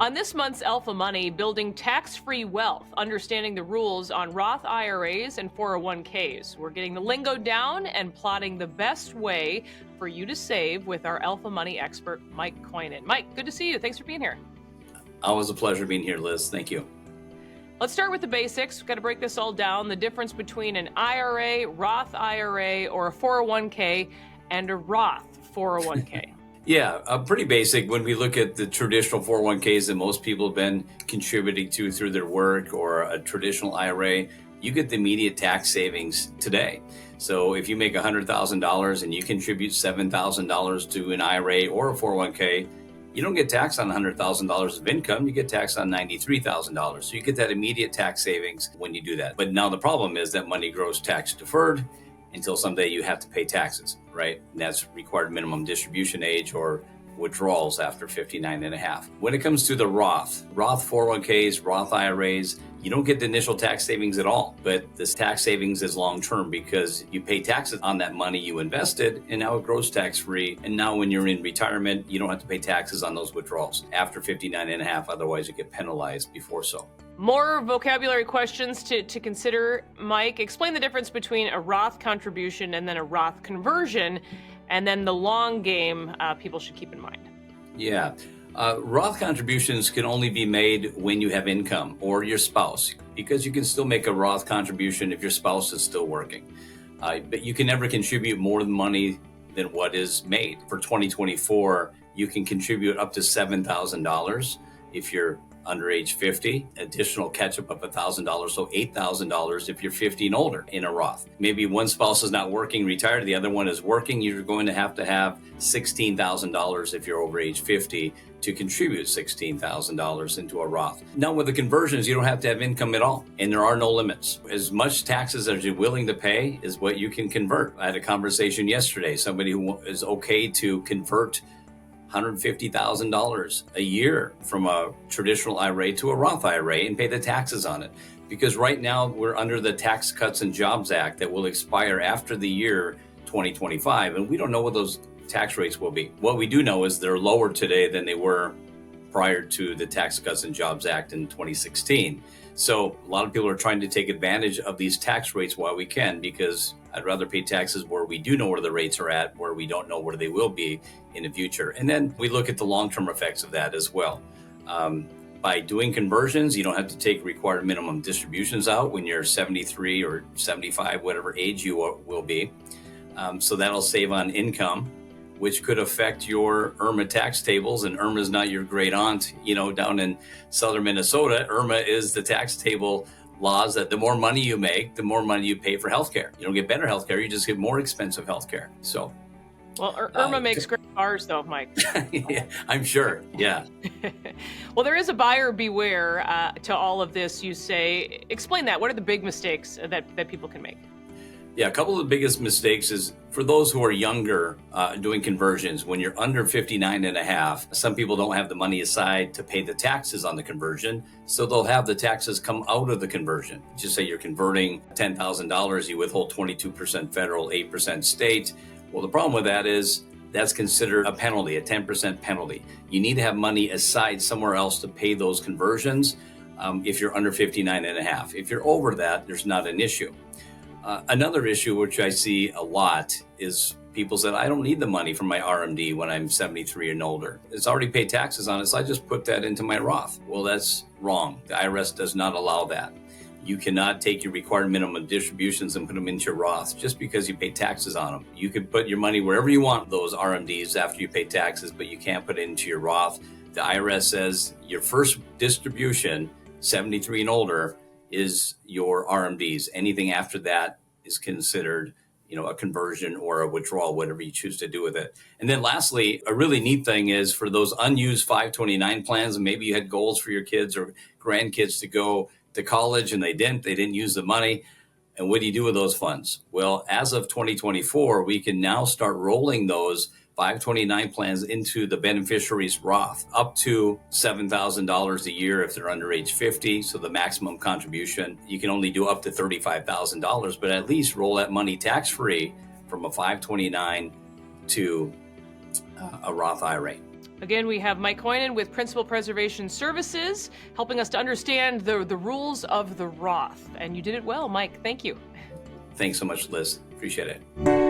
On this month's Alpha Money, building tax-free wealth, understanding the rules on Roth IRAs and 401ks. We're getting the lingo down and plotting the best way for you to save with our Alpha Money expert, Mike Koinen. Mike, good to see you. Thanks for being here. Always a pleasure being here, Liz. Thank you. Let's start with the basics. We've got to break this all down. The difference between an IRA, Roth IRA, or a 401k and a Roth 401k. Yeah, pretty basic. When we look at the traditional 401ks that most people have been contributing to through their work, or a traditional IRA, you get the immediate tax savings today. So if you make $100,000 and you contribute $7,000 to an IRA or a 401k, you don't get taxed on $100,000 of income, you get taxed on $93,000. So you get that immediate tax savings when you do that. But now the problem is that money grows tax deferred until someday you have to pay taxes, right? And that's required minimum distribution age or withdrawals after 59 and a half. When it comes to the Roth 401ks, Roth IRAs, you don't get the initial tax savings at all, but this tax savings is long-term because you pay taxes on that money you invested and now it grows tax-free. And now when you're in retirement, you don't have to pay taxes on those withdrawals after 59 and a half. Otherwise you get penalized before so. More vocabulary questions to consider, Mike. Explain the difference between a Roth contribution and then a Roth conversion, and then the long game people should keep in mind. Yeah. Roth contributions can only be made when you have income or your spouse, because you can still make a Roth contribution if your spouse is still working. But you can never contribute more money than what is made. For 2024, you can contribute up to $7,000 if you're under age 50, additional catch-up of $1,000, so $8,000 if you're 50 and older in a Roth. Maybe one spouse is not working, retired, the other one is working, you're going to have $16,000 if you're over age 50 to contribute $16,000 into a Roth. Now with the conversions, you don't have to have income at all, and there are no limits. As much taxes as you're willing to pay is what you can convert. I had a conversation yesterday, somebody who is okay to convert $150,000 a year from a traditional IRA to a Roth IRA and pay the taxes on it. Because right now we're under the Tax Cuts and Jobs Act that will expire after the year 2025, and we don't know what those tax rates will be. What we do know is they're lower today than they were prior to the Tax Cuts and Jobs Act in 2016. So a lot of people are trying to take advantage of these tax rates while we can, because I'd rather pay taxes where we do know where the rates are at, where we don't know where they will be in the future. And then we look at the long-term effects of that as well. By doing conversions, you don't have to take required minimum distributions out when you're 73 or 75, whatever age you will be. So that'll save on income, which could affect your IRMA tax tables. And IRMA is not your great aunt, down in southern Minnesota. IRMA is the tax table laws that the more money you make, the more money you pay for healthcare. You don't get better healthcare, you just get more expensive healthcare. So, well, IRMA makes great cars, though, Mike. Yeah, I'm sure. Yeah. Well, there is a buyer beware to all of this, you say. Explain that. What are the big mistakes that people can make? Yeah, a couple of the biggest mistakes is for those who are younger doing conversions. When you're under 59 and a half, some people don't have the money aside to pay the taxes on the conversion, so they'll have the taxes come out of the conversion. Just say you're converting $10,000, you withhold 22% federal, 8% state. Well, the problem with that is that's considered a penalty, a 10% penalty. You need to have money aside somewhere else to pay those conversions if you're under 59 and a half. If you're over that, there's not an issue. Another issue which I see a lot is people said, I don't need the money from my RMD when I'm 73 and older. It's already paid taxes on it, so I just put that into my Roth. Well, that's wrong. The IRS does not allow that. You cannot take your required minimum distributions and put them into your Roth just because you pay taxes on them. You can put your money wherever you want, those RMDs, after you pay taxes, but you can't put it into your Roth. The IRS says your first distribution, 73 and older, is your RMDs. Anything after that is considered, a conversion or a withdrawal, whatever you choose to do with it. And then lastly, a really neat thing is for those unused 529 plans, and maybe you had goals for your kids or grandkids to go to college and they didn't use the money. And what do you do with those funds? Well, as of 2024, we can now start rolling those 529 plans into the beneficiary's Roth up to $7,000 a year if they're under age 50. So the maximum contribution, you can only do up to $35,000, but at least roll that money tax-free from a 529 to a Roth IRA. Again, we have Mike Hoynen with Principal Preservation Services, helping us to understand the rules of the Roth. And you did it well, Mike. Thank you. Thanks so much, Liz. Appreciate it.